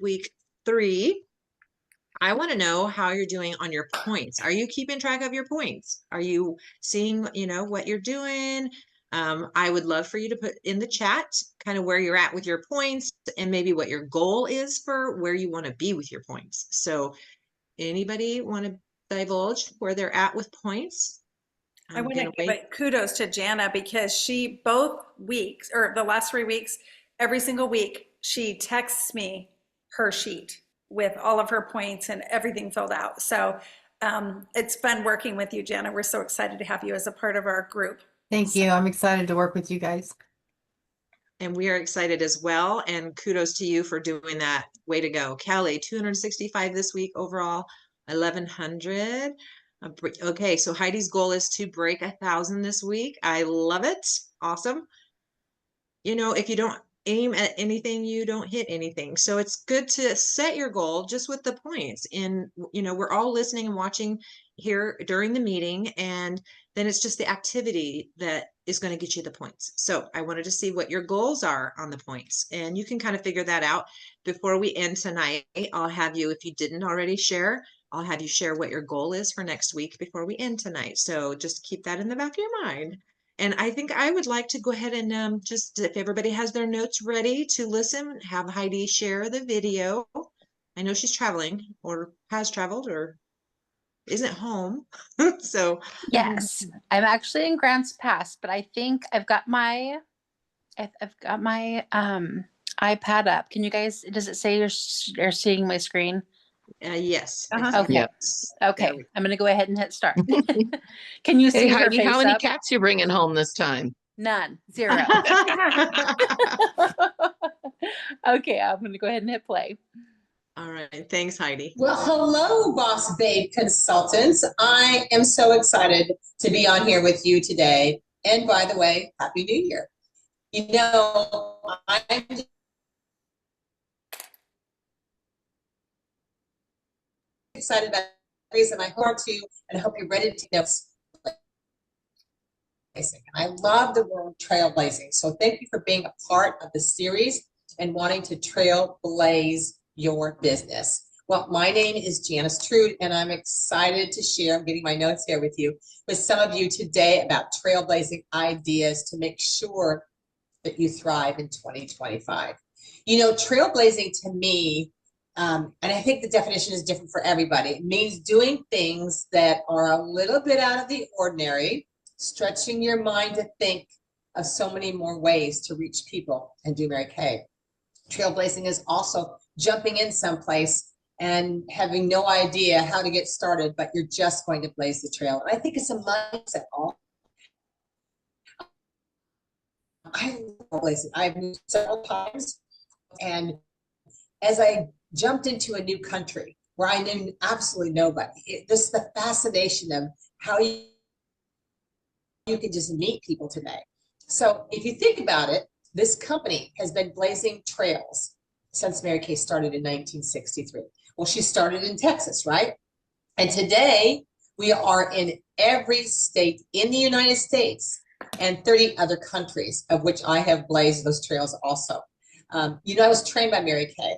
week 3. I want to know how you're doing on your points. Are you keeping track of your points? Are you seeing, what you're doing? I would love for you to put in the chat kind of where you're at with your points and maybe what your goal is for where you want to be with your points. So anybody want to divulge where they're at with points? I want to give it kudos to Jana because she both weeks or the last 3 weeks, every single week, she texts me her sheet with all of her points and everything filled out. So it's fun working with you, Jana. We're so excited to have you as a part of our group. Thank you. I'm excited to work with you guys. And we are excited as well. And kudos to you for doing that. Way to go. Kelly, 265 this week overall, 1,100. Okay, so Heidi's goal is to break 1,000 this week. I love it. Awesome. If you don't aim at anything, you don't hit anything. So it's good to set your goal just with the points. And, we're all listening and watching here during the meeting. And then it's just the activity that is going to get you the points. So I wanted to see what your goals are on the points. And you can kind of figure that out before we end tonight. I'll have you, if you didn't already share, I'll have you share what your goal is for next week before we end tonight. So just keep that in the back of your mind. And I think I would like to go ahead and just, if everybody has their notes ready to listen, have Heidi share the video. I know she's traveling or has traveled or isn't home. So yes, I'm actually in Grants Pass, but I think I've got my iPad up. Can you guys, does it say you're seeing my screen? yes. Okay. Yes. Okay. I'm going to go ahead and hit start. Can you see her Heidi, face how many up? cats you bringing home this time? None. 0. Okay. I'm going to go ahead and hit play. All right. Thanks, Heidi. Well, hello, Boss Babe Consultants. I am so excited to be on here with you today. And by the way, Happy New Year. I'm excited about the reason I hope to, and I hope you're ready to know. And I love the word trailblazing. So thank you for being a part of the series and wanting to trailblaze your business. Well, my name is Janice Trude, and I'm excited to share, I'm getting my notes here with you, with some of you today about trailblazing ideas to make sure that you thrive in 2025. Trailblazing to me, and I think the definition is different for everybody. It means doing things that are a little bit out of the ordinary, stretching your mind to think of so many more ways to reach people and do Mary Kay. Trailblazing is also jumping in someplace and having no idea how to get started, but you're just going to blaze the trail. And I think it's a mindset. I love blazing. I've moved several times, and as I jumped into a new country where I knew absolutely nobody, this is the fascination of how you can just meet people today. So if you think about it, this company has been blazing trails since Mary Kay started in 1963. Well, she started in Texas, right? And today we are in every state in the United States and 30 other countries, of which I have blazed those trails also. I was trained by Mary Kay.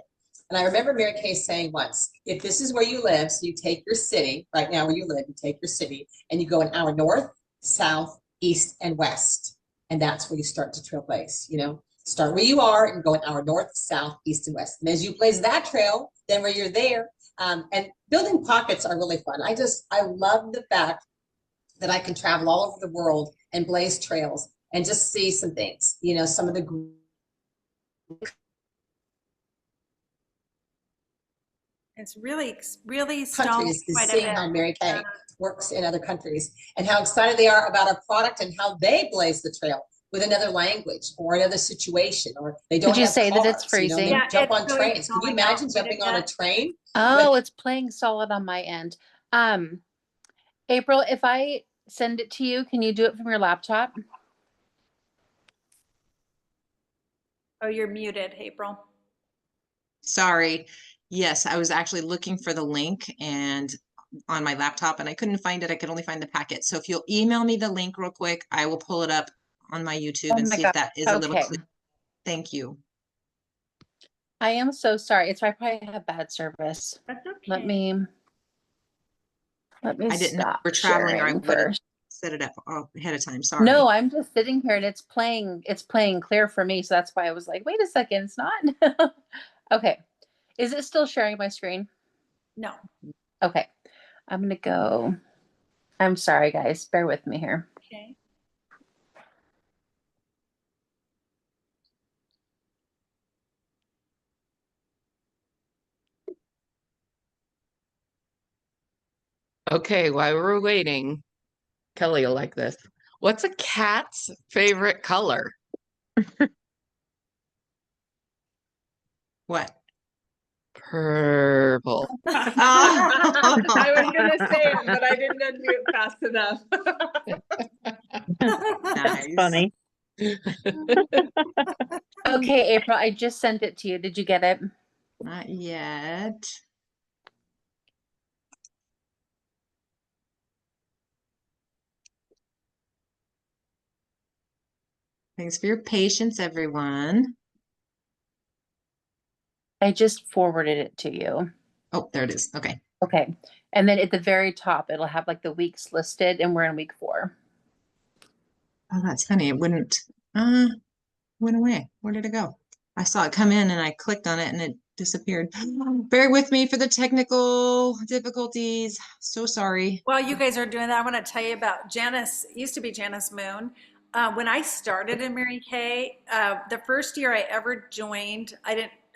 And I remember Mary Kay saying once, if this is where you live, so you take your city, right now where you live, you take your city and you go an hour north, south, east, and west. And that's where you start to trailblaze, start where you are and go an hour north, south, east, and west. And as you blaze that trail, then where you're there, and building pockets are really fun. I love the fact that I can travel all over the world and blaze trails and just see some things, some of the It's really countries to see how Mary Kay works in other countries and how excited they are about our product and how they blaze the trail with another language or another situation, or they don't. Did you have say cars, that it's freezing? They jump on trains. Can you imagine jumping on a train? Oh, it's playing solid on my end. April, if I send it to you, can you do it from your laptop? Oh, you're muted, April. Sorry. Yes, I was actually looking for the link and on my laptop and I couldn't find it. I could only find the packet. So if you'll email me the link real quick, I will pull it up on my YouTube and see if that is a little clear. Thank you. I am so sorry. It's I probably have bad service. That's okay. Let me I didn't know stop we're traveling or I sharing would have first. set it up ahead of time. Sorry. No, I'm just sitting here and it's playing clear for me. So that's why I was like, wait a second, it's not. Okay. Is it still sharing my screen? No. Okay. I'm gonna go. I'm sorry, guys. Bear with me here. Okay. Okay, while we're waiting, Kelly will like this. What's a cat's favorite color? What? Purple. I was gonna say it, but I didn't do it fast enough. Nice. Funny. Okay, April, I just sent it to you. Did you get it? Not yet. Thanks for your patience, everyone. I just forwarded it to you. Oh, there it is. Okay. Okay. And then at the very top, it'll have like the weeks listed, and we're in week 4. Oh, that's funny. It went away. Where did it go? I saw it come in and I clicked on it and it disappeared. Bear with me for the technical difficulties. So sorry. While you guys are doing that, I want to tell you about Janice, used to be Janice Moon. When I started in Mary Kay, the first year I ever joined,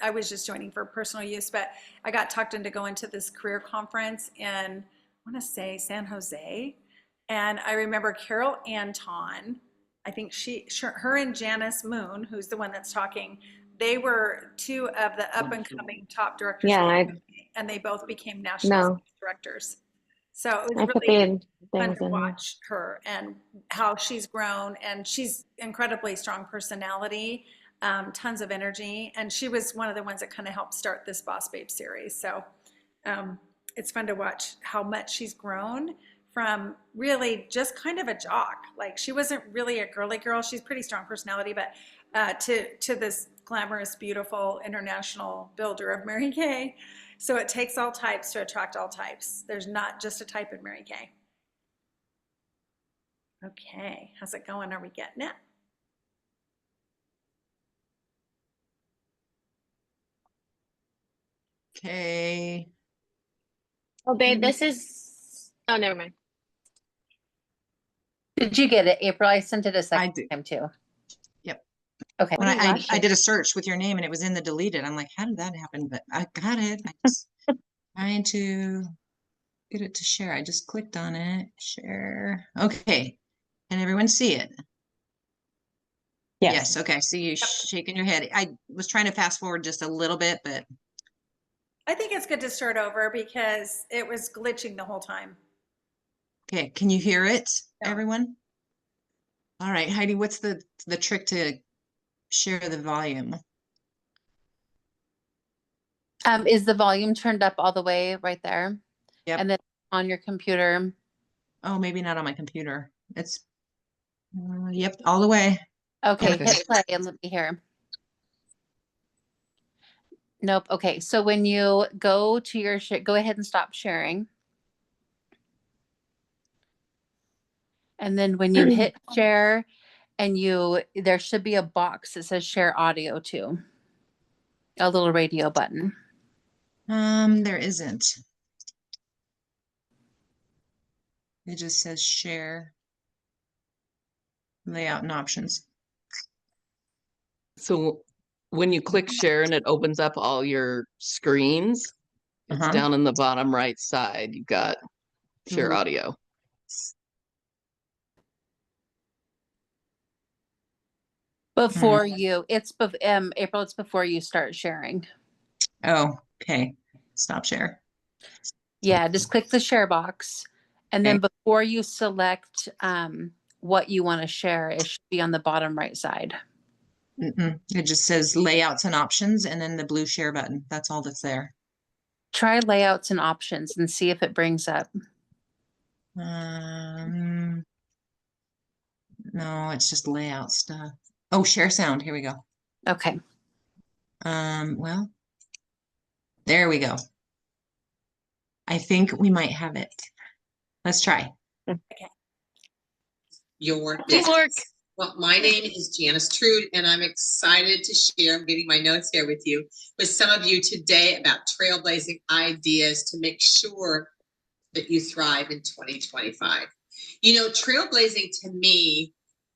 I was just joining for personal use, but I got talked into going to this career conference in, I want to say San Jose. And I remember Carol Anton, I think her and Janice Moon, who's the one that's talking, they were 2 of the up and coming top directors. Yeah, and they both became national No. directors. So it I was put really the fun things to in here. watch her and how she's grown, and she's incredibly strong personality, tons of energy, and she was one of the ones that kind of helped start this Boss Babe series. So it's fun to watch how much she's grown from really just kind of a jock. Like she wasn't really a girly girl. She's pretty strong personality, but to this glamorous, beautiful international builder of Mary Kay. So it takes all types to attract all types. There's not just a type in Mary Kay. Okay, how's it going? Are we getting it? Okay. Oh, babe, this is. Oh, never mind. Did you get it, April? I sent it a I second did. time too. Yep. Okay. When I did a search with your name and it was in the deleted, I'm like, how did that happen? But I got it. I just trying to get it to share. I just clicked on it. Share. Okay. Can everyone see it? Yes. Okay. I see you shaking your head. I was trying to fast forward just a little bit, but I think it's good to start over because it was glitching the whole time. okay. Can you hear it, No. everyone? All right, Heidi, what's the trick to share the volume? Is the volume turned up all the way right there? Yep. And then on your computer. Oh, maybe not on my computer. It's yep, all the way. Okay, Okay. hit play and let me hear. Nope. Okay, so when you go to your go ahead and stop sharing. And then when you hit share and there should be a box that says share audio too. A little radio button. There isn't. It just says share layout and options. So when you click share and it opens up all your screens, it's down in the bottom right side. You've got share audio. Before you, April, it's before you start sharing. Oh, okay. Stop share. Yeah, just click the share box. And then before you select what you want to share, it should be on the bottom right side. It just says layouts and options and then the blue share button. That's all that's there. Try layouts and options and see if it brings up. No, it's just layout stuff. Oh, share sound. Here we go. Okay. Well, There we go. I think we might have it. Let's try. Your Teamwork. business. Well, my name is Janice Trude, and I'm excited to share, I'm getting my notes here with you, with some of you today about trailblazing ideas to make sure that you thrive in 2025. You know, trailblazing to me,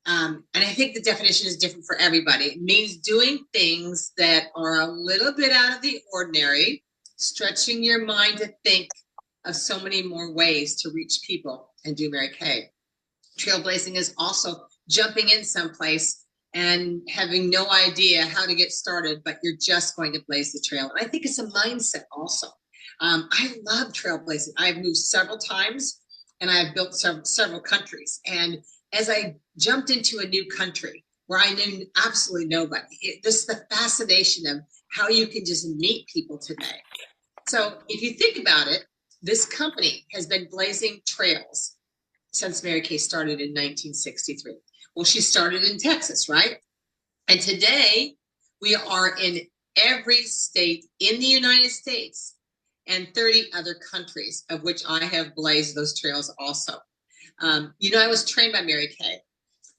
and I think the definition is different for everybody. It means doing things that are a little bit out of the ordinary, stretching your mind to think of so many more ways to reach people and do Mary Kay. Trailblazing is also jumping in someplace and having no idea how to get started, but you're just going to blaze the trail. And I think it's a mindset also. I love trailblazing. I've moved several times and I've built several countries. And as I jumped into a new country where I knew absolutely nobody, this is the fascination of how you can just meet people today. So if you think about it, this company has been blazing trails since Mary Kay started in 1963. Well, she started in Texas, right? And today we are in every state in the United States and 30 other countries, of which I have blazed those trails also. You know, I was trained by Mary Kay.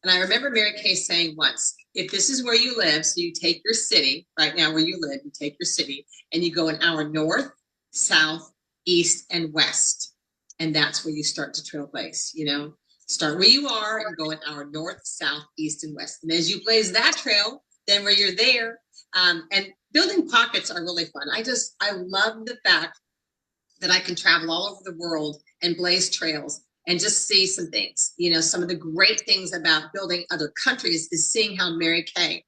And I remember Mary Kay saying once, if this is where you live, so you take your city, right now where you live, you take your city and you go an hour north, south, east, and west. And that's where you start to trailblaze, you know, start where you are and go an hour north, south, east, and west. And as you blaze that trail, then where you're there, and building pockets are really fun. I love the fact that I can travel all over the world and blaze trails and just see some things. You know, some of the great things about building other countries is seeing how Mary Kay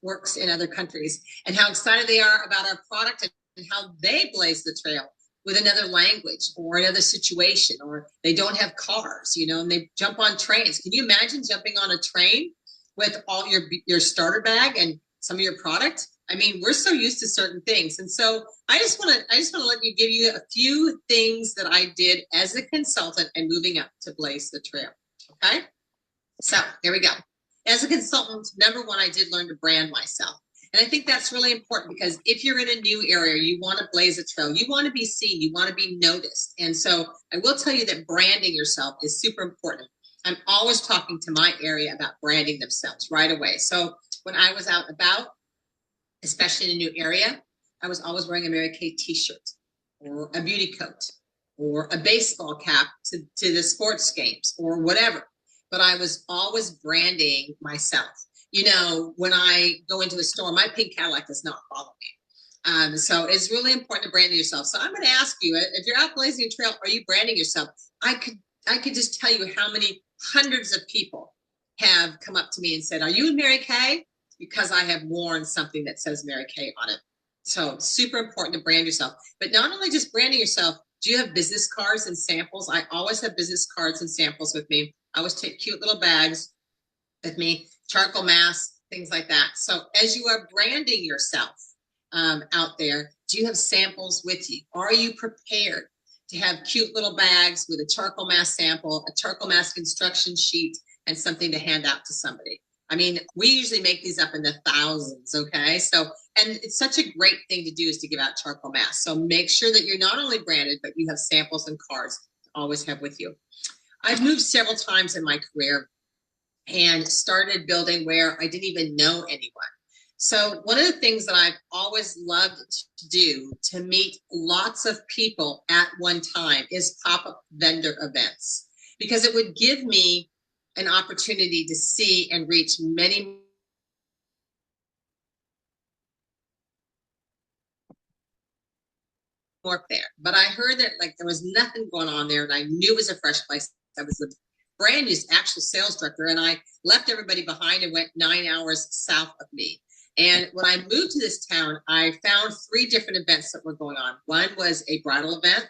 works in other countries and how excited they are about our product and how they blaze the trail with another language or another situation, or they don't have cars, you know, and they jump on trains. Can you imagine jumping on a train with all your starter bag and some of your product? I mean, we're so used to certain things. And so I just want to let you give you a few things that I did as a consultant and moving up to blaze the trail. Okay. So here we go. As a consultant, number one, I did learn to brand myself. And I think that's really important because if you're in a new area, you want to blaze a trail, you want to be seen, you want to be noticed. And so I will tell you that branding yourself is super important. I'm always talking to my area about branding themselves right away. So when I was out and about, especially in a new area, I was always wearing a Mary Kay t-shirt or a beauty coat or a baseball cap to the sports games or whatever. But I was always branding myself. You know, when I go into a store, my pink Cadillac does not follow me. So it's really important to brand yourself. So I'm going to ask you, if you're out blazing a trail, are you branding yourself? I could just tell you how many hundreds of people have come up to me and said, are you in Mary Kay? Because I have worn something that says Mary Kay on it. So super important to brand yourself. But not only just branding yourself, do you have business cards and samples? I always have business cards and samples with me. I always take cute little bags with me, charcoal masks, things like that. So as you are branding yourself out there, do you have samples with you? Are you prepared to have cute little bags with a charcoal mask sample, a charcoal mask instruction sheet, and something to hand out to somebody? I mean, we usually make these up in the thousands, okay? So, and it's such a great thing to do is to give out charcoal masks. So make sure that you're not only branded, but you have samples and cards to always have with you. I've moved several times in my career and started building where I didn't even know anyone. So one of the things that I've always loved to do to meet lots of people at one time is pop-up vendor events, because it would give me an opportunity to see and reach many more there. But I heard that like there was nothing going on there, and I knew it was a fresh place. I was a brand new actual sales director, and I left everybody behind and went 9 hours south of me. And when I moved to this town, I found 3 different events that were going on. One was a bridal event,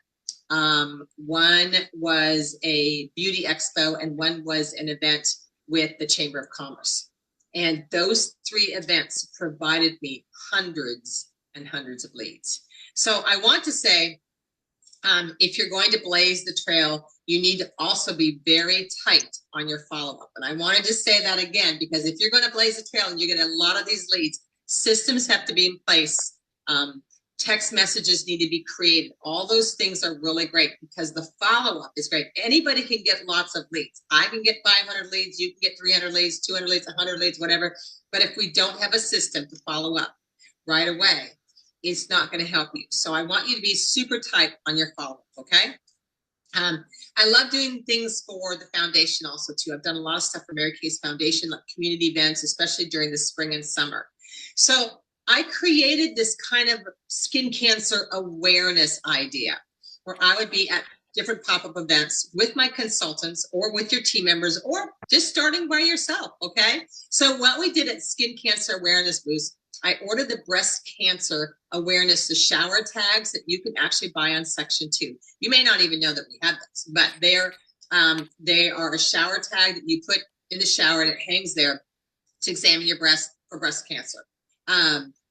one was a beauty expo, and one was an event with the Chamber of Commerce. And those 3 events provided me hundreds and hundreds of leads. So I want to say, if you're going to blaze the trail, you need to also be very tight on your follow-up. And I wanted to say that again, because if you're going to blaze a trail and you get a lot of these leads, systems have to be in place Text messages need to be created. All those things are really great because the follow-up is great. Anybody can get lots of leads. I can get 500 leads, you can get 300 leads, 200 leads, 100 leads, whatever. But if we don't have a system to follow up right away, it's not going to help you. So I want you to be super tight on your follow-up, okay? I love doing things for the foundation also too. I've done a lot of stuff for Mary Kay's Foundation, like community events, especially during the spring and summer. So I created this kind of skin cancer awareness idea where I would be at different pop-up events with my consultants or with your team members or just starting by yourself, okay? So what we did at Skin Cancer Awareness Boost, I ordered the breast cancer awareness, the shower tags that you can actually buy on Section 2. You may not even know that we have this, but they are a shower tag that you put in the shower and it hangs there to examine your breast for breast cancer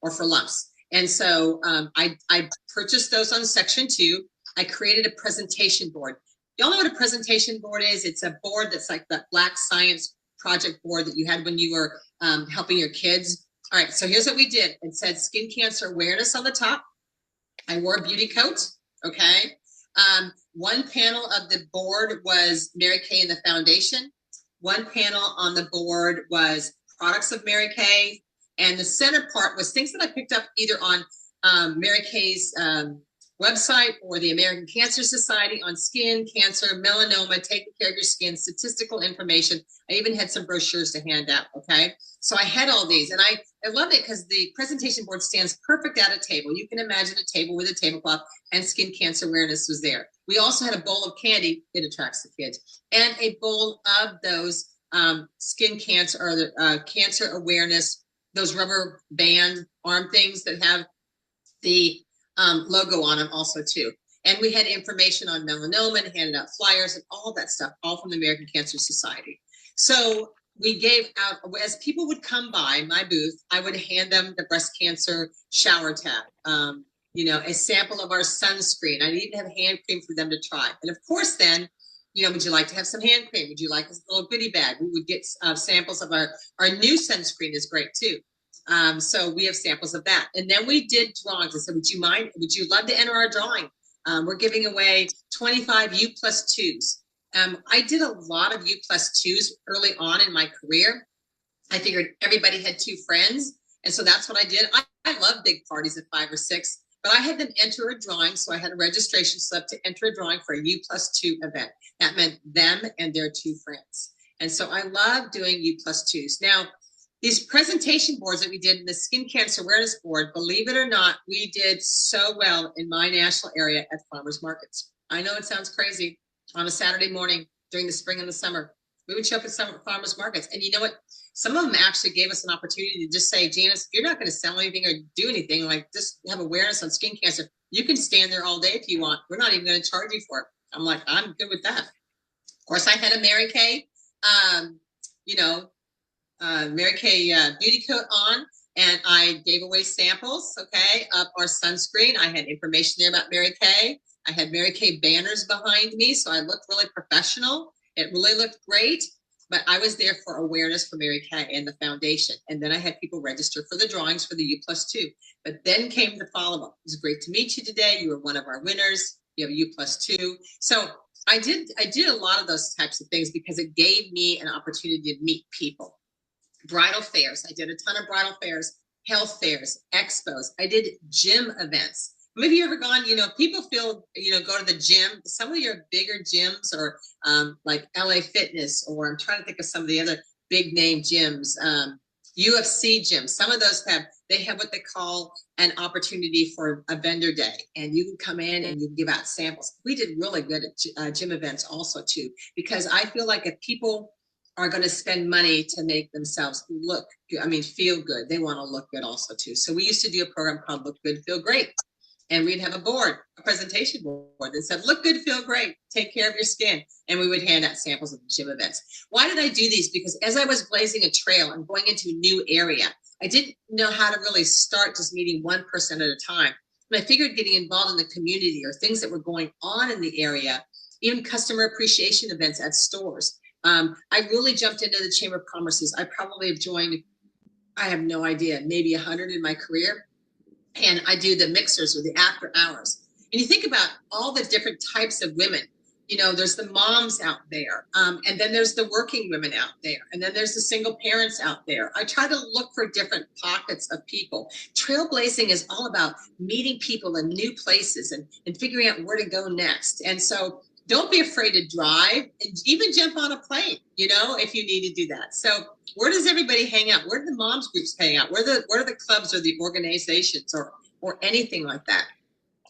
or for lumps. And so I purchased those on Section 2. I created a presentation board. Y'all know what a presentation board is? It's a board that's like that Black Science project board that you had when you were helping your kids. All right, so here's what we did. It said skin cancer awareness on the top. I wore a beauty coat, okay? One panel of the board was Mary Kay and the Foundation. One panel on the board was products of Mary Kay. And the center part was things that I picked up either on Mary Kay's website or the American Cancer Society on skin, cancer, melanoma, taking care of your skin, statistical information. I even had some brochures to hand out, okay? So I had all these, and I love it because the presentation board stands perfect at a table. You can imagine a table with a tablecloth, and skin cancer awareness was there. We also had a bowl of candy, it attracts the kids, and a bowl of those skin cancer or the cancer awareness, those rubber band arm things that have the logo on them also too. And we had information on melanoma and handed out flyers and all that stuff, all from the American Cancer Society. So we gave out, as people would come by my booth, I would hand them the breast cancer shower tag, you know, a sample of our sunscreen. I even have hand cream for them to try. And of course then, you know, would you like to have some hand cream? Would you like a little goodie bag? We would get samples of our new sunscreen is great too. So we have samples of that. And then we did drawings. I said, would you love to enter our drawing? We're giving away 25 U+2s. I did a lot of U+2s early on in my career. I figured everybody had 2 friends. And so that's what I did. I love big parties of 5 or 6, but I had them enter a drawing. So I had a registration slip to enter a drawing for a U+2 event. That meant them and their 2 friends. And so I love doing U+2s. Now, these presentation boards that we did in the Skin Cancer Awareness Board, believe it or not, we did so well in my national area at farmers markets. I know it sounds crazy. On a Saturday morning during the spring and the summer, we would show up at some farmers markets. And you know what? Some of them actually gave us an opportunity to just say, Janice, if you're not going to sell anything or do anything, like just have awareness on skin cancer, you can stand there all day if you want. We're not even going to charge you for it. I'm like, I'm good with that. Of course, I had a Mary Kay, Mary Kay beauty coat on, and I gave away samples, okay, of our sunscreen. I had information there about Mary Kay. I had Mary Kay banners behind me, so I looked really professional. It really looked great, but I was there for awareness for Mary Kay and the foundation. And then I had people register for the drawings for the U+2. But then came the follow-up. It was great to meet you today. You were one of our winners. You have a U+2. So I did a lot of those types of things because it gave me an opportunity to meet people. Bridal fairs. I did a ton of bridal fairs, health fairs, expos. I did gym events. Maybe you ever gone, people feel, go to the gym. Some of your bigger gyms or like LA Fitness, or I'm trying to think of some of the other big name gyms, UFC gyms. Some of those have what they call an opportunity for a vendor day. And you can come in and you can give out samples. We did really good at gym events also too, because I feel like if people are going to spend money to make themselves look good, feel good, they want to look good also too. So we used to do a program called Look Good, Feel Great. And we'd have a presentation board that said, look good, feel great, take care of your skin. And we would hand out samples of the gym events. Why did I do these? Because as I was blazing a trail and going into a new area, I didn't know how to really start just meeting one person at a time. And I figured getting involved in the community or things that were going on in the area, even customer appreciation events at stores. I really jumped into the Chamber of Commerce's. I probably have joined, I have no idea, maybe 100 in my career. and I do the mixers or the after hours. And you think about all the different types of women. You know, there's the moms out there, and then there's the working women out there, and then there's the single parents out there. I try to look for different pockets of people. Trailblazing is all about meeting people in new places and figuring out where to go next. And so don't be afraid to drive and even jump on a plane, you know, if you need to do that. So where does everybody hang out? Where do the moms groups hang out? Where are the clubs or the organizations or anything like that?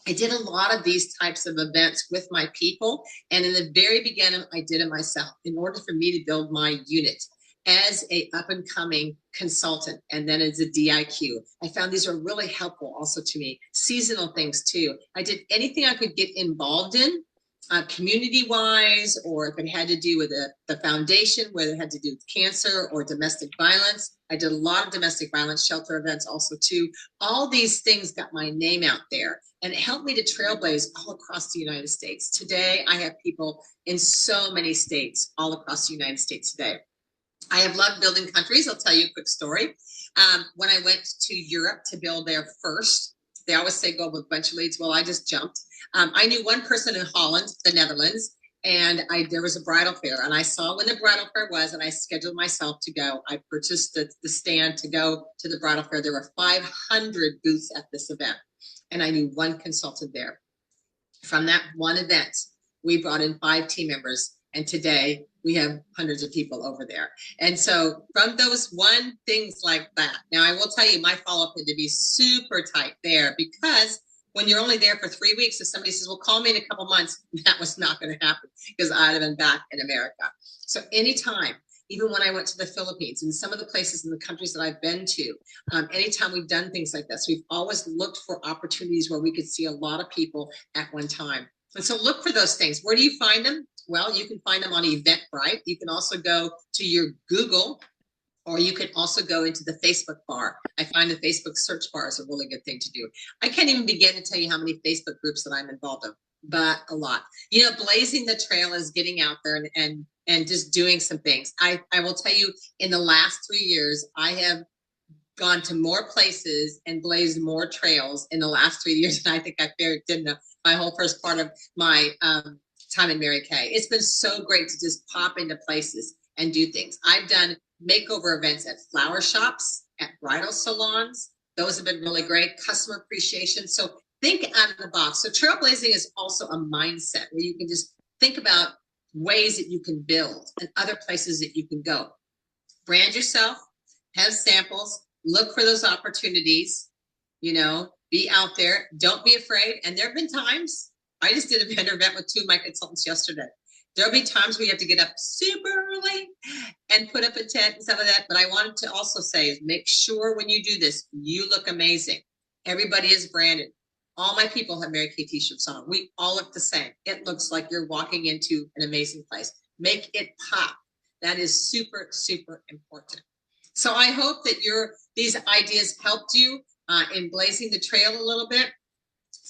I did a lot of these types of events with my people. And in the very beginning, I did it myself in order for me to build my unit as a up and coming consultant. And then as a DIQ, I found these are really helpful also to me. Seasonal things too. I did anything I could get involved in. Community wise, or if it had to do with the foundation, whether it had to do with cancer or domestic violence. I did a lot of domestic violence shelter events also too. All these things got my name out there, and it helped me to trailblaze all across the United States. Today, I have people in so many states all across the United States today. I have loved building countries. I'll tell you a quick story. When I went to Europe to build there first, they always say go with a bunch of leads. Well, I just jumped. I knew one person in Holland, the Netherlands, and there was a bridal fair, and I saw when the bridal fair was, and I scheduled myself to go. I purchased the stand to go to the bridal fair. There were 500 booths at this event, and I knew one consultant there. From that one event, we brought in 5 team members, and today we have hundreds of people over there. And so from those one things like that, now I will tell you, my follow-up had to be super tight there, because when you're only there for 3 weeks, if somebody says, well, call me in a couple months, that was not going to happen, because I'd have been back in America. So anytime, even when I went to the Philippines and some of the places in the countries that I've been to, anytime we've done things like this, we've always looked for opportunities where we could see a lot of people at one time. And so look for those things. Where do you find them? Well, you can find them on Eventbrite. You can also go to your Google, or you can also go into the Facebook bar. I find the Facebook search bar is a really good thing to do. I can't even begin to tell you how many Facebook groups that I'm involved in, but a lot. You know, blazing the trail is getting out there and just doing some things. I will tell you, in the last 3 years, I have gone to more places and blazed more trails in the last 3 years than I think I did in my whole first part of my time in Mary Kay. It's been so great to just pop into places and do things. I've done makeover events at flower shops, at bridal salons. Those have been really great. Customer appreciation. So think out of the box. So trailblazing is also a mindset where you can just think about ways that you can build and other places that you can go. Brand yourself, have samples, look for those opportunities, you know, be out there, don't be afraid. And there have been times, I just did a vendor event with 2 of my consultants yesterday. There'll be times where you have to get up super early and put up a tent and some of that. But I wanted to also say is make sure when you do this, you look amazing. Everybody is branded. All my people have Mary Kay t-shirts on. We all look the same. It looks like you're walking into an amazing place. Make it pop. That is super, super important. So I hope that these ideas helped you in blazing the trail a little bit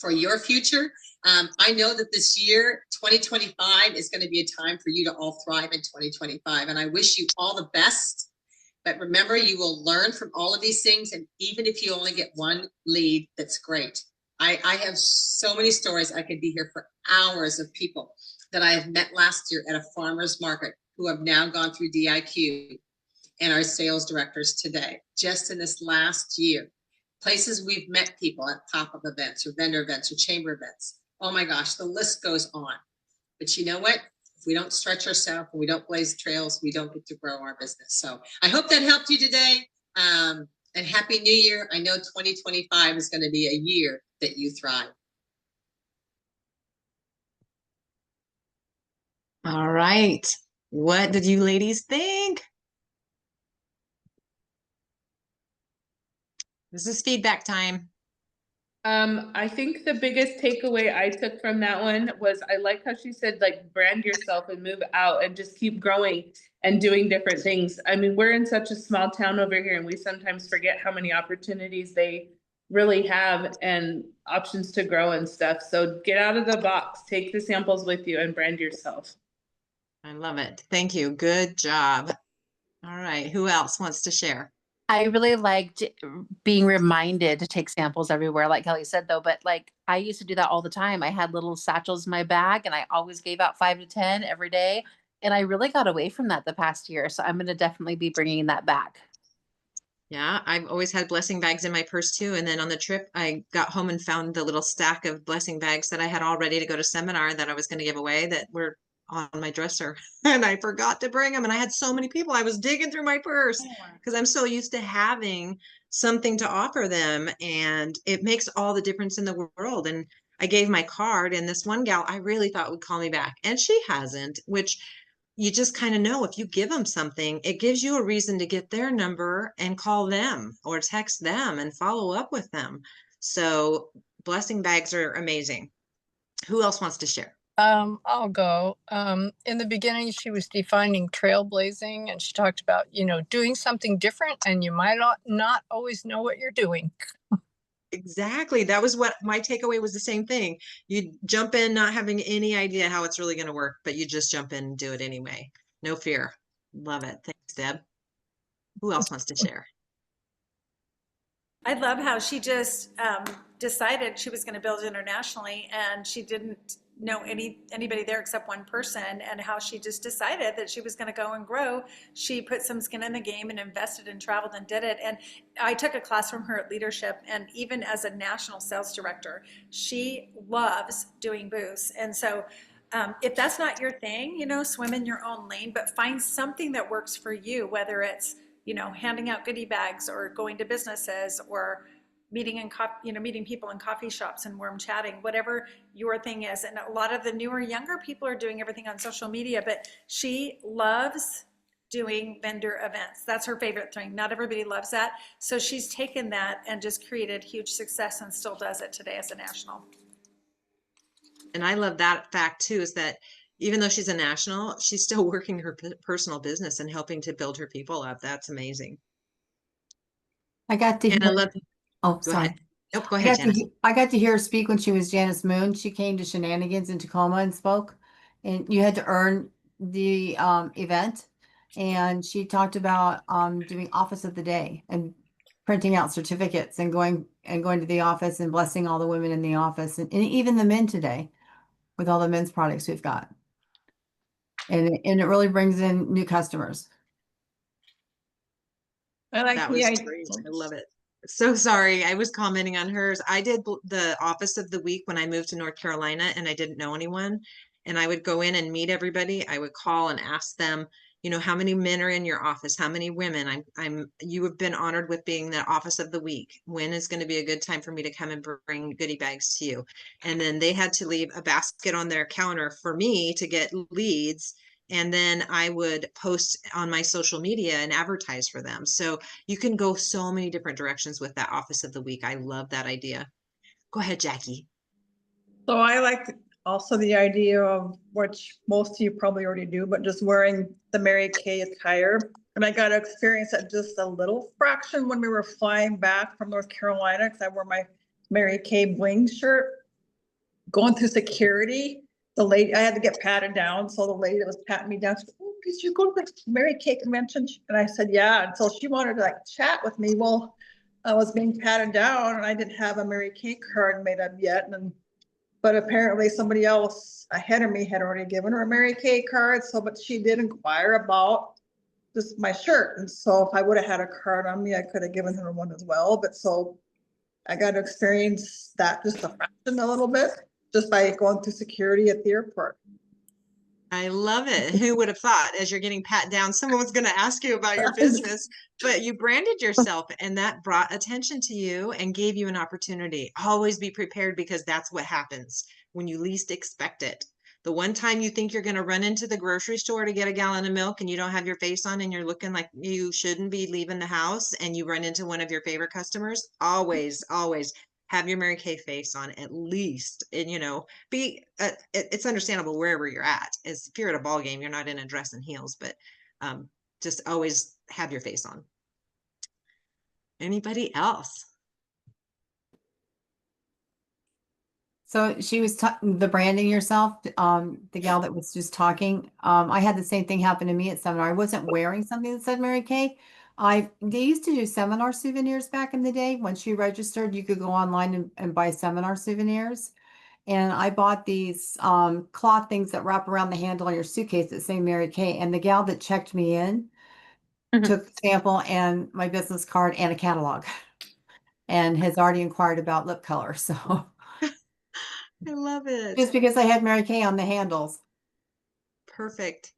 for your future. I know that this year, 2025, is going to be a time for you to all thrive in 2025. And I wish you all the best. But remember, you will learn from all of these things. And even if you only get one lead, that's great. I have so many stories. I could be here for hours of people that I have met last year at a farmer's market who have now gone through DIQ and are sales directors today, just in this last year. Places we've met people at pop-up events or vendor events or chamber events. Oh my gosh, the list goes on. But you know what? If we don't stretch ourselves and we don't blaze trails, we don't get to grow our business. So I hope that helped you today. And Happy New Year. I know 2025 is going to be a year that you thrive. All right. What did you ladies think? This is feedback time. I think the biggest takeaway I took from that one was I like how she said, like, brand yourself and move out and just keep growing and doing different things. I mean, we're in such a small town over here and we sometimes forget how many opportunities they really have and options to grow and stuff. So get out of the box, take the samples with you and brand yourself. I love it. Thank you. Good job. All right. Who else wants to share? I really liked being reminded to take samples everywhere, like Kelly said, though. But like I used to do that all the time. I had little satchels in my bag and I always gave out 5 to 10 every day. And I really got away from that the past year. So I'm going to definitely be bringing that back. Yeah, I've always had blessing bags in my purse too. And then on the trip, I got home and found the little stack of blessing bags that I had all ready to go to seminar that I was going to give away that were on my dresser. And I forgot to bring them. And I had so many people. I was digging through my purse because I'm so used to having something to offer them. And it makes all the difference in the world. And I gave my card, and this one gal I really thought would call me back, and she hasn't, which you just kind of know if you give them something, it gives you a reason to get their number and call them or text them and follow up with them. So blessing bags are amazing. Who else wants to share? I'll go. In the beginning, she was defining trailblazing, and she talked about, doing something different, and you might not always know what you're doing. Exactly. That was what my takeaway was, the same thing. You jump in not having any idea how it's really going to work, but you just jump in and do it anyway. No fear. Love it. Thanks, Deb. Who else wants to share? I love how she just decided she was going to build internationally, and she didn't know anybody there except one person, and how she just decided that she was going to go and grow. She put some skin in the game and invested and traveled and did it. And I took a class from her at leadership, and even as a national sales director, she loves doing booths. And so if that's not your thing, swim in your own lane, but find something that works for you, whether it's handing out goodie bags or going to businesses or meeting people in coffee shops and warm chatting, whatever your thing is. And a lot of the newer, younger people are doing everything on social media, but she loves doing vendor events. That's her favorite thing. Not everybody loves that. So she's taken that and just created huge success and still does it today as a national. And I love that fact too, is that even though she's a national, she's still working her personal business and helping to build her people up. That's amazing. I got to And I hear, love, oh, go sorry. ahead. Nope, go ahead, Janice. I got to hear her speak when she was Janice Moon. She came to Shenanigans in Tacoma and spoke, and you had to earn the event. And she talked about doing office of the day and printing out certificates and going to the office and blessing all the women in the office and even the men today with all the men's products we've got. And it really brings in new customers. I like That the was idea. great. I love it. So sorry. I was commenting on hers. I did the office of the week when I moved to North Carolina and I didn't know anyone. And I would go in and meet everybody. I would call and ask them, how many men are in your office? How many women? You have been honored with being the office of the week. When is going to be a good time for me to come and bring goodie bags to you? And then they had to leave a basket on their counter for me to get leads. And then I would post on my social media and advertise for them. So you can go so many different directions with that office of the week. I love that idea. Go ahead, Jackie. So I like also the idea of, which most of you probably already do, but just wearing the Mary Kay attire. And I got to experience that just a little fraction when we were flying back from North Carolina, because I wore my Mary Kay bling shirt. Going through security, the lady, I had to get patted down. So the lady that was patting me down, she said, "Oh, did you go to the Mary Kay convention?" And I said, "Yeah." And so she wanted to chat with me. Well, I was being patted down and I didn't have a Mary Kay card made up yet. But apparently somebody else ahead of me had already given her a Mary Kay card. But she did inquire about just my shirt. And so if I would have had a card on me, I could have given her one as well. But so I got to experience that just a fraction a little bit, just by going through security at the airport. I love it. Who would have thought as you're getting pat down, someone was going to ask you about your business, but you branded yourself and that brought attention to you and gave you an opportunity. Always be prepared, because that's what happens when you least expect it. The one time you think you're going to run into the grocery store to get a gallon of milk and you don't have your face on and you're looking like you shouldn't be leaving the house, and you run into one of your favorite customers, always have your Mary Kay face on at least. And it's understandable wherever you're at. If you're at a ball game, you're not in a dress and heels, but just always have your face on. Anybody else? So she was the branding yourself, the gal that was just talking. I had the same thing happen to me at seminar. I wasn't wearing something that said Mary Kay, They used to do seminar souvenirs back in the day. Once you registered, you could go online and buy seminar souvenirs. And I bought these cloth things that wrap around the handle on your suitcase that say Mary Kay. And the gal that checked me in took a sample and my business card and a catalog and has already inquired about lip color. So I love it. just because I had Mary Kay on the handles. Perfect.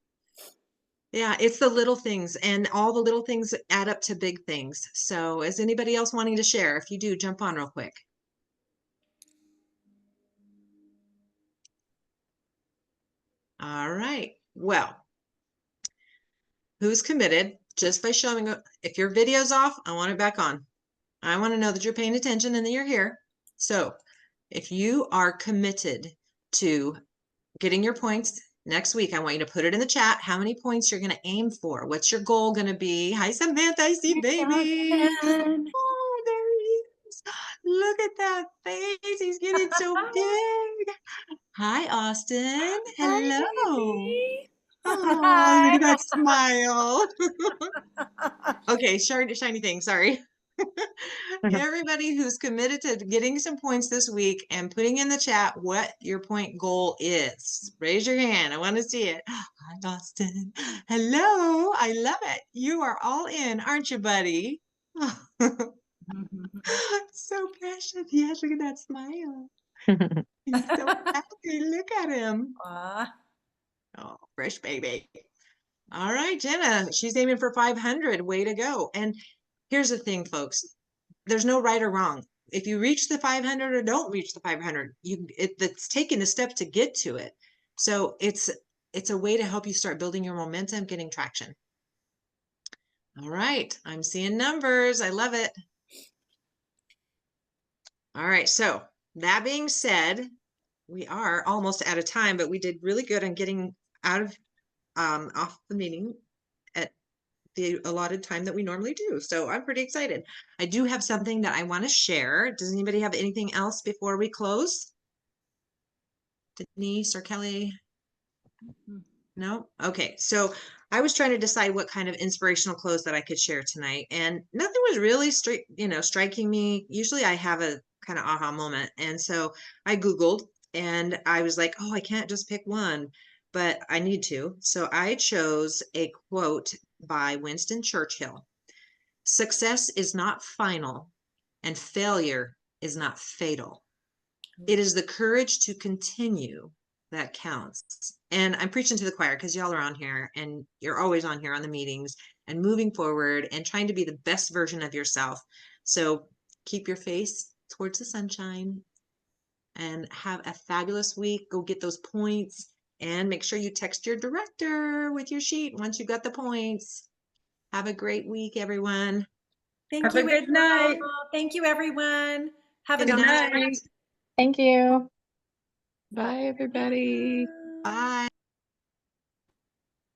Yeah, it's the little things, and all the little things add up to big things. So is anybody else wanting to share? If you do, jump on real quick. All right. Well, who's committed? Just by showing up. If your video's off, I want it back on. I want to know that you're paying attention and that you're here. So if you are committed to getting your points next week, I want you to put it in the chat how many points you're going to aim for. What's your goal going to be? Hi, Samantha. I see baby. Oh, there he is. Look at that face. He's getting so big. Hi, Austin. Hello. Oh, look at that smile. Okay, shiny thing. Sorry. Everybody who's committed to getting some points this week and putting in the chat what your point goal is. Raise your hand. I want to see it. Hi, Austin. Hello. I love it. You are all in, aren't you, buddy? So precious. Yes, look at that smile. He's so happy. Look at him. Oh, fresh baby. All right, Jenna, she's aiming for 500. Way to go. And here's the thing, folks. There's no right or wrong. If you reach the 500 or don't reach the 500, it's taking the step to get to it. So it's a way to help you start building your momentum, getting traction. All right, I'm seeing numbers. I love it. All right, so that being said, we are almost out of time, but we did really good on getting out of off the meeting at the allotted time that we normally do. So I'm pretty excited. I do have something that I want to share. Does anybody have anything else before we close? Denise or Kelly? No? Okay. So I was trying to decide what kind of inspirational close that I could share tonight, and nothing was really striking me. Usually I have a kind of aha moment. And so I Googled and I was like, oh, I can't just pick one, but I need to. So I chose a quote by Winston Churchill. Success is not final and failure is not fatal. It is the courage to continue that counts. And I'm preaching to the choir because y'all are on here and you're always on here on the meetings and moving forward and trying to be the best version of yourself. So keep your face towards the sunshine and have a fabulous week. Go get those points and make sure you text your director with your sheet once you got the points. Have a great week, everyone. Thank Have a you. good night. Thank you, everyone. Have a Good good night. night. Thank you. Bye, everybody. Bye.